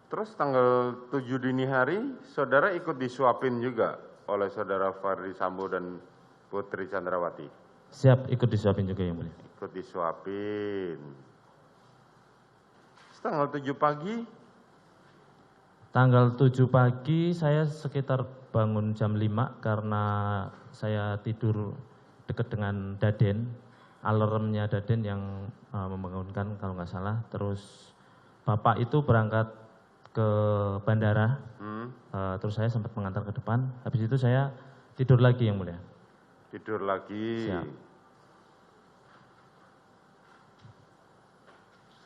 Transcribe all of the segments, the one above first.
Terus tanggal 7 dini hari, saudara ikut disuapin juga oleh saudara Ferdi Sambo dan Putri Chandrawati? Siap, ikut disuapin juga yang mulia. Ikut disuapin. Terus tanggal 7 pagi? Tanggal 7 pagi saya sekitar bangun jam 5 karena saya tidur dekat dengan Daden. Alarmnya Daden yang membangunkan kalau nggak salah. Terus Bapak itu berangkat ke bandara, terus saya sempat mengantar ke depan. Habis itu saya tidur lagi yang mulia. Tidur lagi. Siap.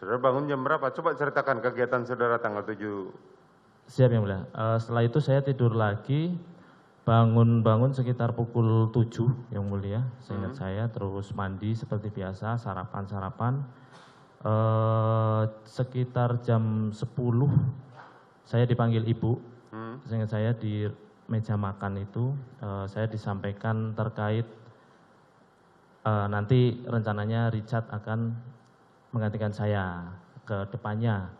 Saudara bangun jam berapa? Coba ceritakan kegiatan saudara tanggal 7. Siap yang mulia. Setelah itu saya tidur lagi, bangun sekitar pukul 7 yang mulia, seingat saya. Terus mandi seperti biasa, sarapan. Sekitar jam 10 saya dipanggil ibu. Seingat saya di meja makan itu saya disampaikan terkait nanti rencananya Richard akan menggantikan saya ke depannya.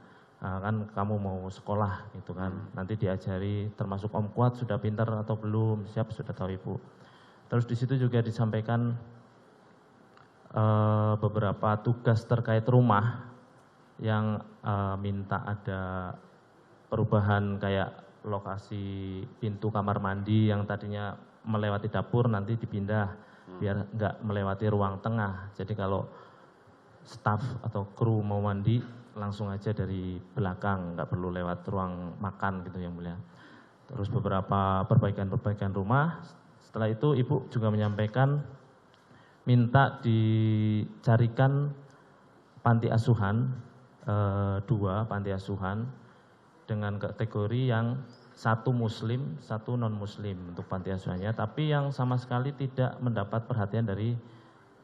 Kan kamu mau sekolah gitu kan, nanti diajari termasuk Om Kuat sudah pintar atau belum, siap sudah tahu ibu. Terus di situ juga disampaikan beberapa tugas terkait rumah yang minta ada perubahan kayak lokasi pintu kamar mandi yang tadinya melewati dapur nanti dipindah biar nggak melewati ruang tengah. Jadi kalau staf atau kru mau mandi langsung aja dari belakang, nggak perlu lewat ruang makan gitu yang mulia. Terus beberapa perbaikan rumah. Setelah itu ibu juga menyampaikan minta dicarikan panti asuhan, 2 panti asuhan dengan kategori yang 1 muslim, 1 non muslim untuk panti asuhannya, tapi yang sama sekali tidak mendapat perhatian dari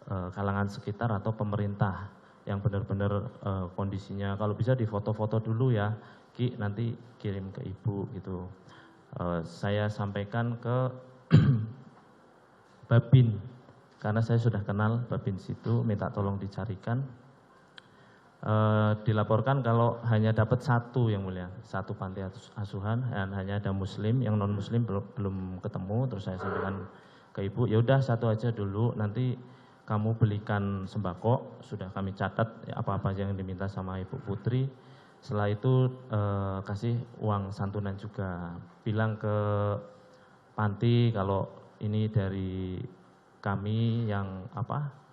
kalangan sekitar atau pemerintah, yang benar-benar kondisinya kalau bisa difoto-foto dulu ya Ki, nanti kirim ke ibu gitu. Saya sampaikan ke Babin karena saya sudah kenal Babin situ, minta tolong dicarikan. Dilaporkan kalau hanya dapat 1 yang mulia, 1 panti asuhan dan hanya ada muslim, yang non muslim belum ketemu. Terus saya sampaikan ke ibu, ya udah 1 aja dulu, nanti kamu belikan sembako, sudah kami catat apa-apa yang diminta sama Ibu Putri. Setelah itu kasih uang santunan juga, bilang ke panti kalau ini dari kami yang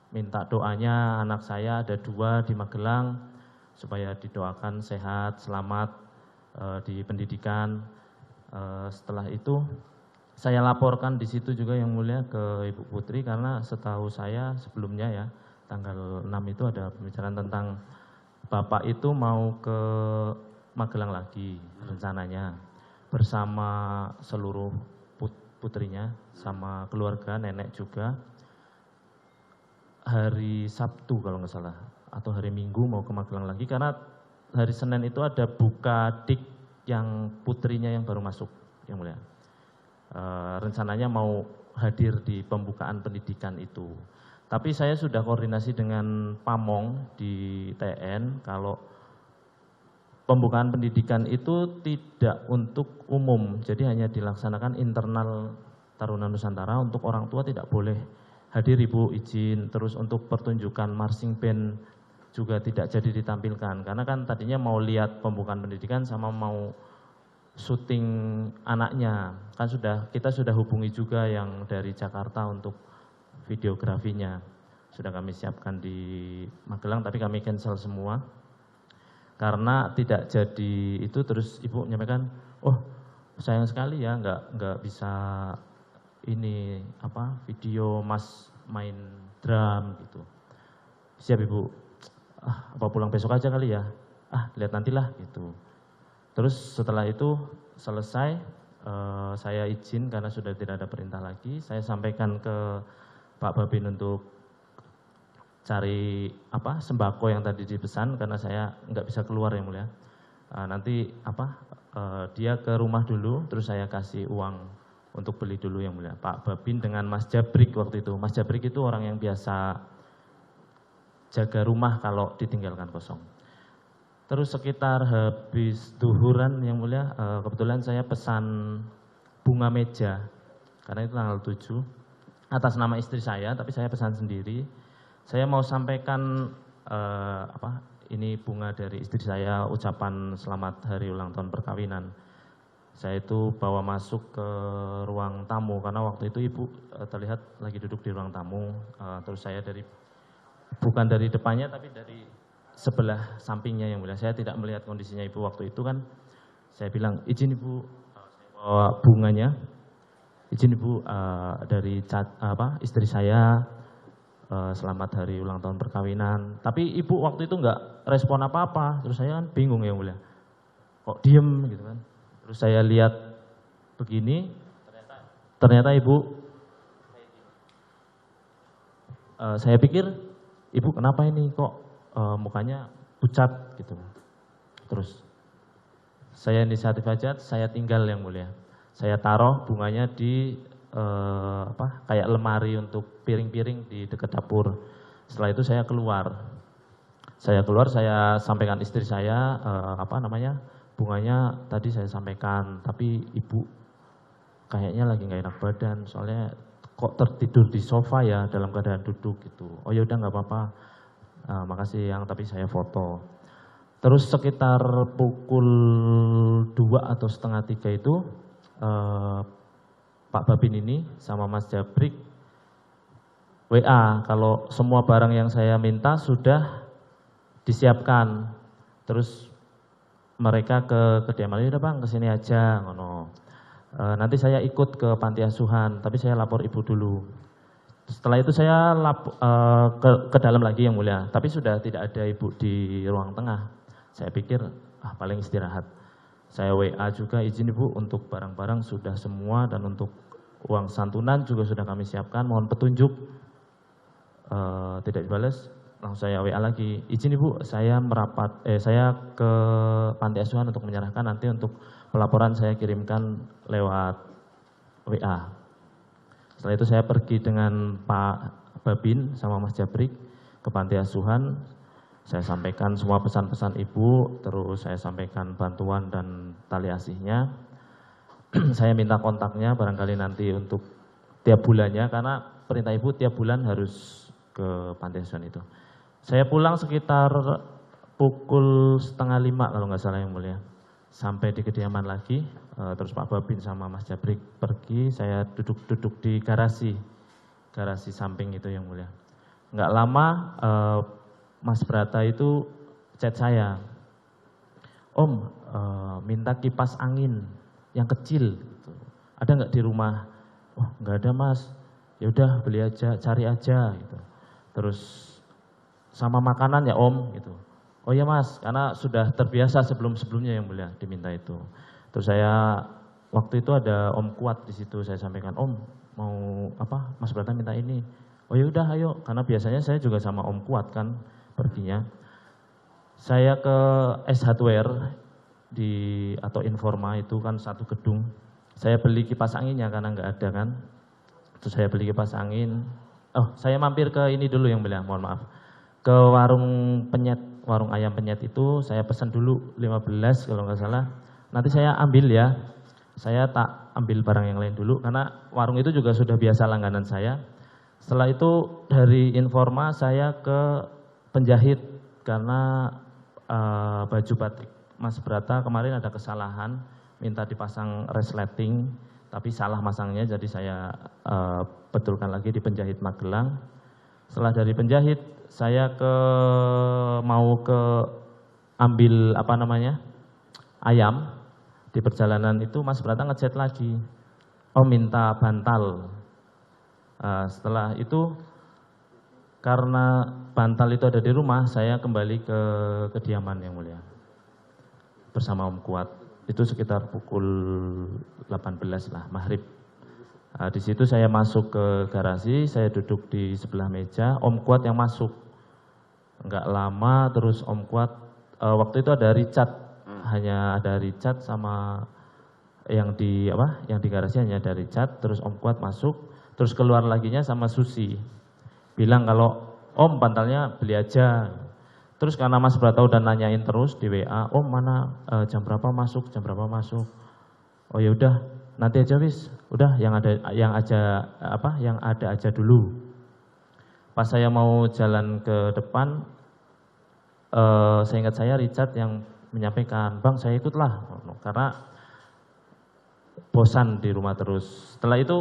minta doanya anak saya ada 2 di Magelang supaya didoakan sehat, selamat di pendidikan. Setelah itu saya laporkan di situ juga yang mulia ke Ibu Putri karena setahu saya sebelumnya ya tanggal 6 itu ada pembicaraan tentang Bapak itu mau ke Magelang lagi rencananya bersama seluruh putrinya sama keluarga, nenek juga. Hari Sabtu kalau nggak salah atau hari Minggu mau ke Magelang lagi karena hari Senin itu ada buka dik yang putrinya yang baru masuk yang mulia. Rencananya mau hadir di pembukaan pendidikan itu. Tapi saya sudah koordinasi dengan Pamong di TN kalau pembukaan pendidikan itu tidak untuk umum, jadi hanya dilaksanakan internal Taruna Nusantara, untuk orang tua tidak boleh hadir ibu izin. Terus untuk pertunjukan marching band juga tidak jadi ditampilkan karena kan tadinya mau lihat pembukaan pendidikan sama mau syuting anaknya kan kita sudah hubungi juga yang dari Jakarta untuk videografinya, sudah kami siapkan di Magelang tapi kami cancel semua karena tidak jadi itu. Terus ibu menyampaikan, oh sayang sekali ya nggak bisa ini video mas main drum gitu. Siap ibu, apa pulang besok aja kali ya, lihat nantilah gitu. Terus setelah itu selesai, saya izin karena sudah tidak ada perintah lagi. Saya sampaikan ke Pak Babin untuk cari sembako yang tadi dipesan karena saya nggak bisa keluar yang mulia. Nanti dia ke rumah dulu, terus saya kasih uang untuk beli dulu yang mulia. Pak Babin dengan Mas Jabrik waktu itu. Mas Jabrik itu orang yang biasa jaga rumah kalau ditinggalkan kosong. Terus sekitar habis duhuran yang mulia, kebetulan saya pesan bunga meja, karena itu tanggal 7, atas nama istri saya, tapi saya pesan sendiri. Saya mau sampaikan ini bunga dari istri saya, ucapan selamat hari ulang tahun perkawinan. Saya itu bawa masuk ke ruang tamu, karena waktu itu ibu terlihat lagi duduk di ruang tamu. Terus saya bukan dari depannya, tapi dari sebelah sampingnya yang mulia. Saya tidak melihat kondisinya ibu waktu itu kan. Saya bilang, izin ibu, saya bawa bunganya. Izin ibu, dari istri saya, selamat hari ulang tahun perkawinan. Tapi ibu waktu itu enggak respon apa-apa. Terus saya kan bingung yang mulia. Kok diem gitu kan. Terus saya lihat begini, ternyata ibu, saya pikir ibu kenapa ini kok mukanya pucat gitu. Terus saya inisiatif aja, saya tinggal yang mulia. Saya taruh bunganya di kayak lemari untuk piring-piring di dekat dapur. Setelah itu saya keluar. Saya sampaikan istri saya bunganya tadi saya sampaikan, tapi ibu kayaknya lagi nggak enak badan, soalnya kok tertidur di sofa ya dalam keadaan duduk gitu. Oh ya udah nggak apa-apa, makasih yang, tapi saya foto. Terus sekitar pukul 2 atau setengah 3 itu Pak Babin ini sama Mas Jabrik WA kalau semua barang yang saya minta sudah disiapkan. Terus mereka ke kediaman, udah bang kesini aja, ngono. Nanti saya ikut ke panti asuhan, tapi saya lapor ibu dulu. Setelah itu saya ke dalam lagi yang mulia, tapi sudah tidak ada ibu di ruang tengah. Saya pikir paling istirahat. Saya WA juga, izin ibu untuk barang-barang sudah semua dan untuk uang santunan juga sudah kami siapkan, mohon petunjuk. Tidak dibalas. Langsung saya WA lagi, izin ibu saya saya ke panti asuhan untuk menyerahkan, nanti untuk pelaporan saya kirimkan lewat WA. Setelah itu saya pergi dengan Pak Babin sama Mas Jabrik ke panti asuhan. Saya sampaikan semua pesan-pesan ibu, terus saya sampaikan bantuan dan tali asihnya. Saya minta kontaknya barangkali nanti untuk tiap bulannya, karena perintah ibu tiap bulan harus ke panti asuhan itu. Saya pulang sekitar pukul 4:30 kalau nggak salah yang mulia. Sampai di kediaman lagi, terus Pak Babin sama Mas Jabrik pergi, saya duduk di garasi samping itu yang mulia. Nggak lama Mas Brata itu chat saya, Om minta kipas angin yang kecil, gitu. Ada nggak di rumah? Oh nggak ada mas, ya udah beli aja, cari aja gitu. Terus sama makanan ya om gitu. Oh ya mas, karena sudah terbiasa sebelumnya yang mulia diminta itu. Terus saya waktu itu ada Om Kuat di situ, saya sampaikan Om mau apa, Mas Brata minta ini. Oh ya udah ayo, karena biasanya saya juga sama Om Kuat kan perginya. Saya ke S Hardware atau Informa itu kan satu gedung. Saya beli kipas anginnya karena nggak ada kan. Terus saya beli kipas angin. Oh saya mampir ke ini dulu yang mulia, mohon maaf. Ke warung ayam penyet itu saya pesan dulu 15 kalau nggak salah. Nanti saya ambil ya, saya tak ambil barang yang lain dulu karena warung itu juga sudah biasa langganan saya. Setelah itu dari Informa saya ke penjahit karena baju batik Mas Brata kemarin ada kesalahan, minta dipasang resleting tapi salah masangnya, jadi saya betulkan lagi di penjahit Magelang. Setelah dari penjahit saya mau ke ambil ayam. Di perjalanan itu Mas Brata ngechat lagi, minta bantal. Setelah itu karena bantal itu ada di rumah, saya kembali ke kediaman yang mulia bersama Om Kuat. Itu sekitar pukul 18 lah, maghrib. Di situ saya masuk ke garasi, saya duduk di sebelah meja, Om Kuat yang masuk. Enggak lama terus Om Kuat, waktu itu ada Richard, hanya ada Richard sama yang di garasi hanya ada Richard, terus Om Kuat masuk, terus keluar laginya sama Susi. Bilang kalau Om bantalnya beli aja. Terus karena Mas Brata udah nanyain terus di WA, oh mana jam berapa masuk, jam berapa masuk. Oh ya udah, nanti aja wis. Udah yang ada aja dulu. Pas saya mau jalan ke depan, saya ingat saya Richard yang menyampaikan, "Bang, saya ikutlah." Karena bosan di rumah terus. Setelah itu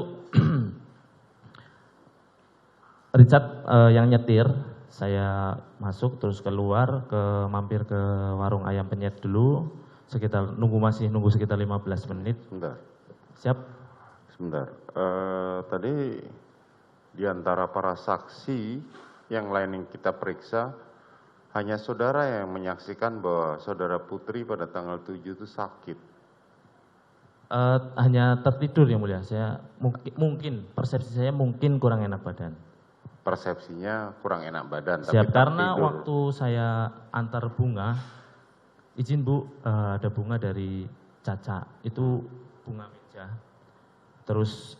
Richard yang nyetir, saya masuk terus keluar mampir ke warung ayam penyet dulu, masih nunggu sekitar 15 menit. Sebentar. Siap. Sebentar. Tadi di antara para saksi yang lain yang kita periksa, hanya saudara yang menyaksikan bahwa saudara Putri pada tanggal 7 itu sakit. Hanya tertidur yang mulia. Saya mungkin persepsi saya mungkin kurang enak badan. Persepsinya kurang enak badan. Siap, tapi karena tertidur. waktu saya antar bunga, izin Bu, ada bunga dari Caca, itu bunga meja. Terus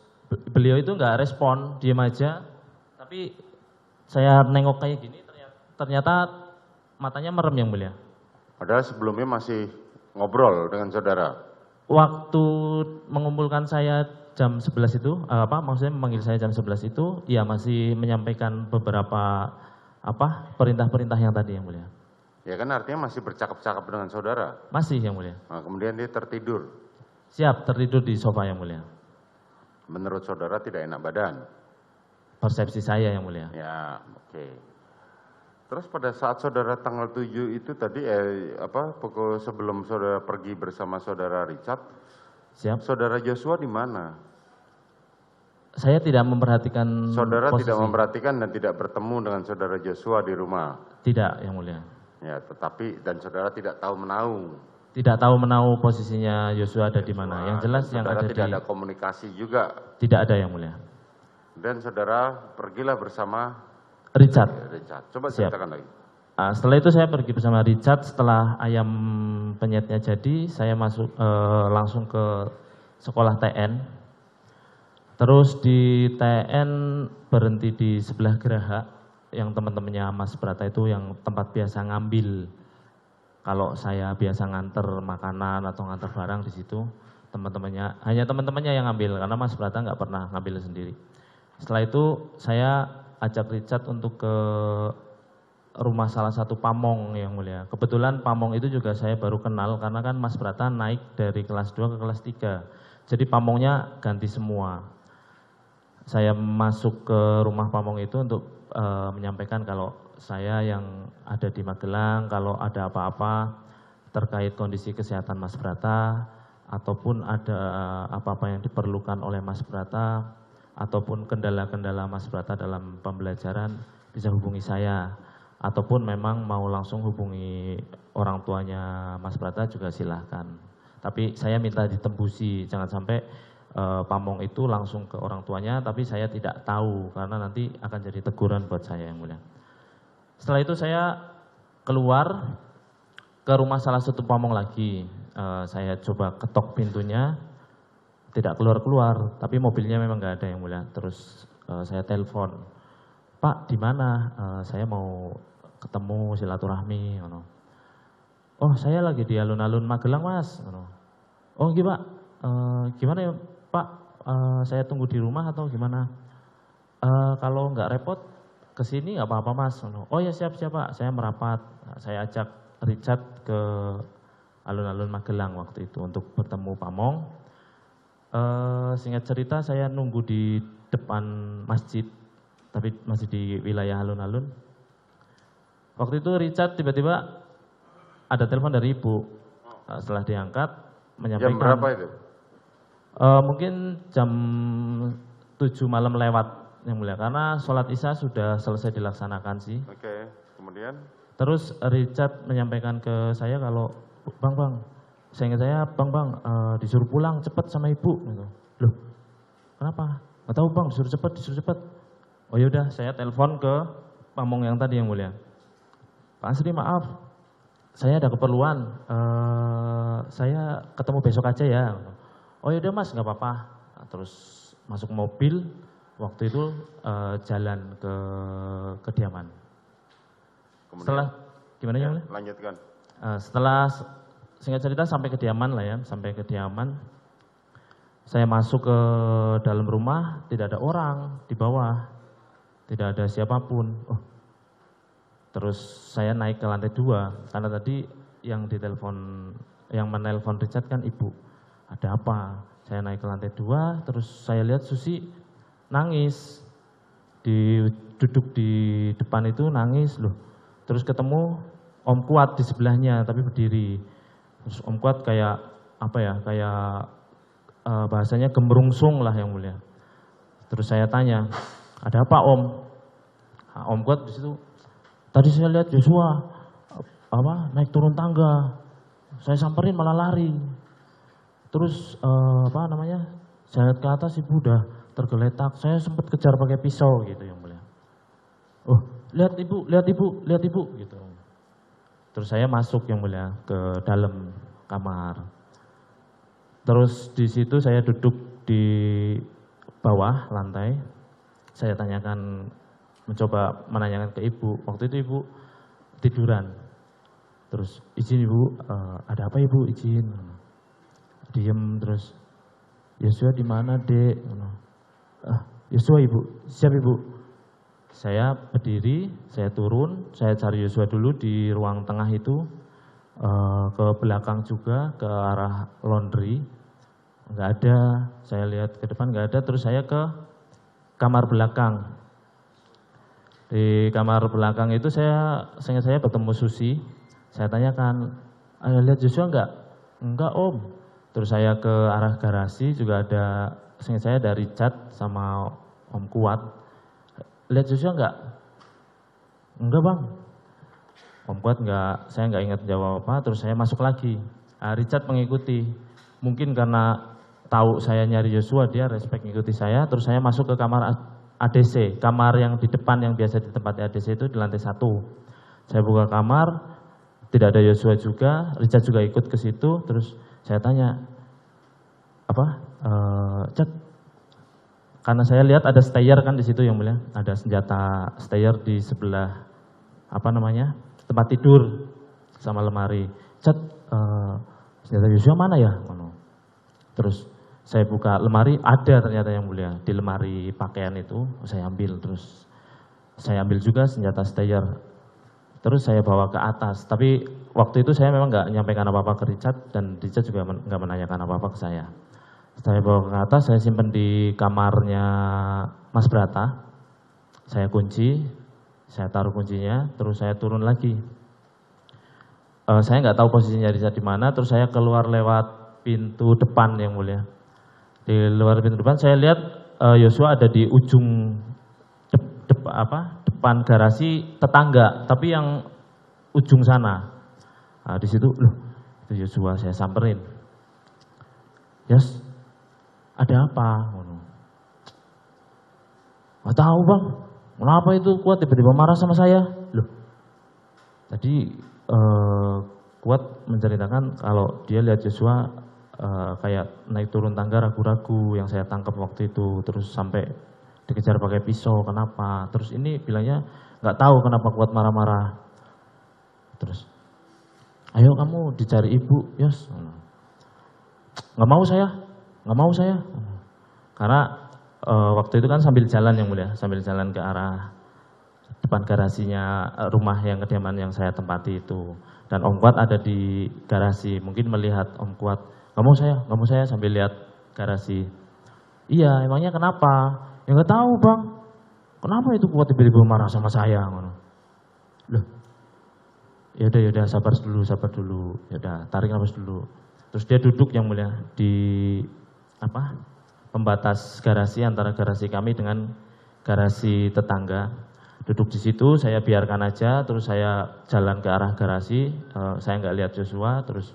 beliau itu nggak respon, diem aja. Tapi saya nengok kayak gini, ternyata matanya merem yang mulia. Padahal sebelumnya masih ngobrol dengan saudara. Waktu mengumpulkan saya jam 11 itu, maksudnya memanggil saya jam 11 itu, ya masih menyampaikan beberapa perintah-perintah yang tadi yang mulia. Ya kan artinya masih bercakap-cakap dengan saudara. Masih yang mulia. Nah, kemudian dia tertidur. Siap, tertidur di sofa yang mulia. Menurut saudara tidak enak badan. Persepsi saya yang mulia. Ya, oke. Terus pada saat saudara tanggal 7 itu tadi pukul sebelum saudara pergi bersama saudara Richard, Siap. saudara Joshua di mana? Saya tidak memperhatikan Saudara posisi. tidak memperhatikan dan tidak bertemu dengan saudara Joshua di rumah. Tidak yang mulia. Ya, tetapi dan saudara tidak tahu menahu. Tidak tahu menahu posisinya Yosua ada di mana. Yang jelas yang saudara ada tidak ada komunikasi juga. Tidak ada yang mulia. Dan saudara pergilah bersama Richard. Richard. Coba Siap. ceritakan lagi. Setelah itu saya pergi bersama Richard. Setelah ayam penyetnya jadi, saya masuk langsung ke sekolah TN. Terus di TN berhenti di sebelah Geraha, yang teman-temannya Mas Brata itu yang tempat biasa ngambil. Kalau saya biasa nganter makanan atau nganter barang di situ, hanya teman-temannya yang ngambil, karena Mas Brata nggak pernah ngambil sendiri. Setelah itu saya ajak Richard untuk ke rumah salah satu pamong yang mulia. Kebetulan pamong itu juga saya baru kenal karena kan Mas Brata naik dari kelas 2 ke kelas 3. Jadi pamongnya ganti semua. Saya masuk ke rumah pamong itu untuk menyampaikan kalau saya yang ada di Magelang, kalau ada apa-apa terkait kondisi kesehatan Mas Brata, ataupun ada apa-apa yang diperlukan oleh Mas Brata, ataupun kendala-kendala Mas Brata dalam pembelajaran, bisa hubungi saya. Ataupun memang mau langsung hubungi orang tuanya Mas Brata juga silahkan. Tapi saya minta ditembusi, jangan sampai pamong itu langsung ke orang tuanya, tapi saya tidak tahu, karena nanti akan jadi teguran buat saya yang mulia. Setelah itu saya keluar ke rumah salah satu pamong lagi. Saya coba ketok pintunya, tidak keluar-keluar, tapi mobilnya memang nggak ada yang mulia. Terus saya telepon, "Pak, di mana? Saya mau ketemu silaturahmi." "Oh, saya lagi di alun-alun Magelang, Mas." "Oh, gitu Pak. Gimana ya Pak? Saya tunggu di rumah atau gimana?" "Kalau nggak repot, kesini nggak apa-apa Mas." "Oh ya siap Pak, saya merapat." Saya ajak Richard ke alun-alun Magelang waktu itu untuk bertemu pamong. Singkat cerita saya nunggu di depan masjid, tapi masih di wilayah alun-alun. Waktu itu Richard tiba-tiba ada telepon dari ibu. Setelah diangkat menyampaikan. Jam berapa itu? Mungkin jam 7 malam lewat yang mulia, karena sholat isya sudah selesai dilaksanakan sih. Oke, kemudian? Terus Richard menyampaikan ke saya kalau, Bang, saya ingat saya, Bang, disuruh pulang cepat sama ibu. Gitu. Loh, kenapa? Nggak tahu Bang, disuruh cepat. Oh yaudah, saya telepon ke pamong yang tadi yang mulia. "Pak Asri, maaf, saya ada keperluan, saya ketemu besok aja ya." "Oh yaudah Mas, nggak apa-apa." Nah, terus masuk mobil, waktu itu jalan ke kediaman. Kemudian? Setelah Gimana ya? Lanjutkan. Setelah singkat cerita sampai kediaman lah ya, sampai kediaman, saya masuk ke dalam rumah, tidak ada orang di bawah, tidak ada siapapun. Oh, terus saya naik ke lantai 2, karena tadi yang menelpon Richard kan ibu. Ada apa? Saya naik ke lantai 2, terus saya lihat Susi nangis, duduk di depan itu nangis loh. Terus ketemu Om Kuat di sebelahnya tapi berdiri. Terus Om Kuat kayak apa ya? Kayak bahasanya gemerungsung lah yang mulia. Terus saya tanya, ada apa Om? Nah, Om Kuat di situ. Tadi saya lihat Joshua naik turun tangga. Saya samperin malah lari. Terus saya lihat ke atas ibu udah tergeletak. Saya sempat kejar pakai pisau gitu yang mulia. Oh, lihat ibu gitu. Terus saya masuk yang mulia ke dalam kamar. Terus di situ saya duduk di bawah lantai. Saya mencoba menanyakan ke ibu. Waktu itu ibu tiduran. Terus izin ibu, ada apa ibu, izin. Diem terus. Yosua di mana dek? Yosua ibu, siap ibu. Saya berdiri, saya turun, saya cari Yosua dulu di ruang tengah itu, ke belakang juga, ke arah laundry, nggak ada. Saya lihat ke depan nggak ada, terus saya ke kamar belakang. Di kamar belakang itu saya bertemu Susi, saya tanyakan, lihat Yosua nggak? Enggak Om. Terus saya ke arah garasi juga ada, saya dari Richard sama Om Kuat. Lihat Joshua enggak? Enggak bang. Om Kuat enggak, saya enggak ingat jawab apa, terus saya masuk lagi. Richard mengikuti. Mungkin karena tahu saya nyari Joshua, dia respect mengikuti saya, terus saya masuk ke kamar ADC. Kamar yang di depan yang biasa ditempati ADC itu di lantai 1. Saya buka kamar, tidak ada Joshua juga, Richard juga ikut ke situ, terus saya tanya, Chat, karena saya lihat ada stayer kan di situ yang mulia, ada senjata stayer di sebelah tempat tidur sama lemari. Chat, senjata Joshua mana ya? Terus saya buka lemari, ada ternyata yang mulia di lemari pakaian itu, saya ambil, terus saya ambil juga senjata stayer. Terus saya bawa ke atas, tapi waktu itu saya memang nggak menyampaikan apa-apa ke Richard, dan Richard juga nggak menanyakan apa-apa ke saya. Saya bawa ke atas, saya simpan di kamarnya Mas Brata, saya kunci, saya taruh kuncinya, terus saya turun lagi. Saya nggak tahu posisinya Richard di mana, terus saya keluar lewat pintu depan yang mulia. Di luar pintu depan saya lihat Joshua ada di ujung depan garasi tetangga, tapi yang ujung sana. Nah, di situ, loh, itu Joshua, saya samperin. Yes, ada apa? Nggak tahu bang, kenapa itu Kuat tiba-tiba marah sama saya? Loh, tadi Kuat menceritakan kalau dia lihat Joshua kayak naik turun tangga ragu-ragu yang saya tangkap waktu itu, terus sampai dikejar pakai pisau, kenapa? Terus ini bilangnya nggak tahu kenapa Kuat marah-marah. Terus, ayo kamu dicari ibu, Yos. Nggak mau saya. Karena waktu itu kan sambil jalan yang mulia, sambil jalan ke arah depan garasinya rumah yang kediaman yang saya tempati itu. Dan Om Kuat ada di garasi, mungkin melihat Om Kuat, nggak mau saya sambil lihat garasi. Iya, emangnya kenapa? Ya nggak tahu bang, kenapa itu Kuat tiba-tiba marah sama saya? Loh, yaudah sabar dulu, yaudah tarik nafas dulu. Terus dia duduk yang mulia di pembatas garasi antara garasi kami dengan garasi tetangga. Duduk di situ, saya biarkan aja, terus saya jalan ke arah garasi, saya nggak lihat Joshua, terus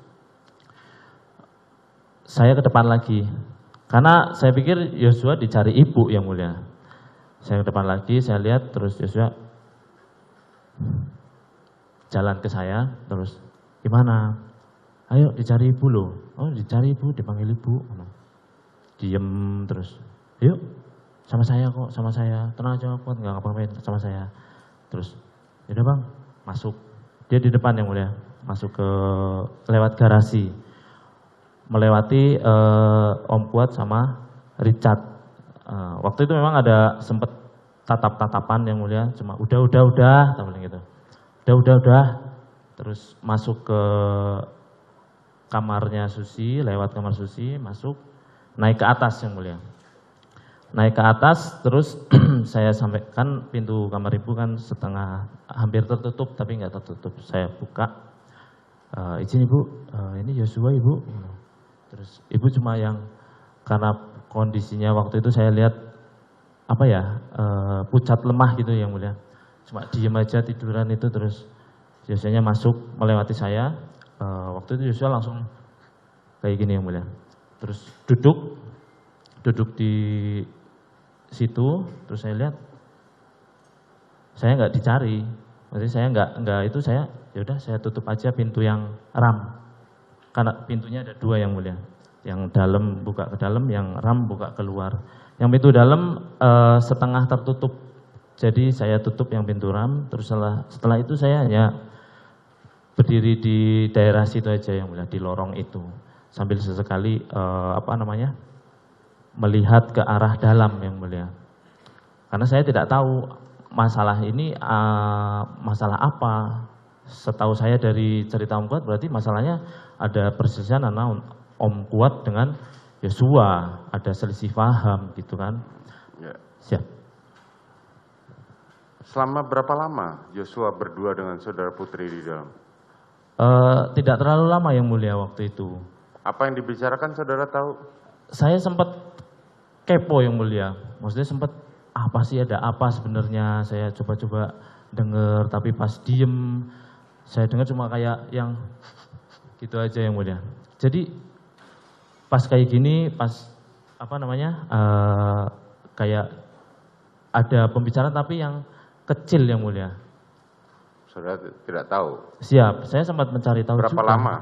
saya ke depan lagi. Karena saya pikir Joshua dicari ibu yang mulia. Saya ke depan lagi, saya lihat, terus Joshua jalan ke saya, terus gimana? Ayo dicari ibu loh. Oh dicari ibu, dipanggil ibu. Diem terus, yuk sama saya kok, tenang aja Kuat, nggak ngapain sama saya. Terus, yaudah bang, masuk. Dia di depan yang mulia, masuk ke lewat garasi, melewati Om Kuat sama Richard. Waktu itu memang ada sempet tatap-tatapan yang mulia, cuma udah, tak bilang gitu. Udah. Terus masuk ke kamarnya Susi, lewat kamar Susi, masuk, naik ke atas yang mulia. Naik ke atas, terus saya sampaikan pintu kamar ibu kan setengah, hampir tertutup, tapi nggak tertutup. Saya buka, izin ibu, ini Yosua ibu. Terus ibu cuma yang, karena kondisinya waktu itu saya lihat, pucat lemah gitu yang mulia. Cuma diem aja tiduran itu, terus Yosuanya masuk, melewati saya. Waktu itu Yosua langsung kayak gini yang mulia. Terus duduk di situ, terus saya lihat, saya nggak dicari, berarti saya nggak itu, saya yaudah saya tutup aja pintu yang ram, karena pintunya ada dua yang mulia, yang dalam buka ke dalam, yang ram buka keluar. Yang pintu dalam setengah tertutup, jadi saya tutup yang pintu ram, terus setelah itu saya hanya berdiri di daerah situ aja yang mulia, di lorong itu, sambil sesekali melihat ke arah dalam yang mulia. Karena saya tidak tahu masalah ini masalah apa. Setahu saya dari cerita Om Kuat berarti masalahnya ada perselisihan antara Om Kuat dengan Yosua, ada selisih paham gitu kan. Ya. Siap. Selama berapa lama Yosua berdua dengan saudara Putri di dalam? Tidak terlalu lama yang mulia waktu itu. Apa yang dibicarakan saudara tahu? Saya sempat kepo yang mulia, maksudnya sempat apa sih, ada apa sebenarnya, saya coba-coba dengar, tapi pas diem saya dengar cuma kayak yang gitu aja yang mulia. Jadi pas kayak gini, pas kayak ada pembicaraan tapi yang kecil yang mulia. Saudara tidak tahu? Siap, saya sempat mencari tahu. Berapa juga. Lama?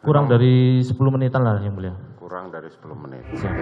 Kurang dari 10 menitan lah yang mulia. Kurang dari 10 menit. Siap.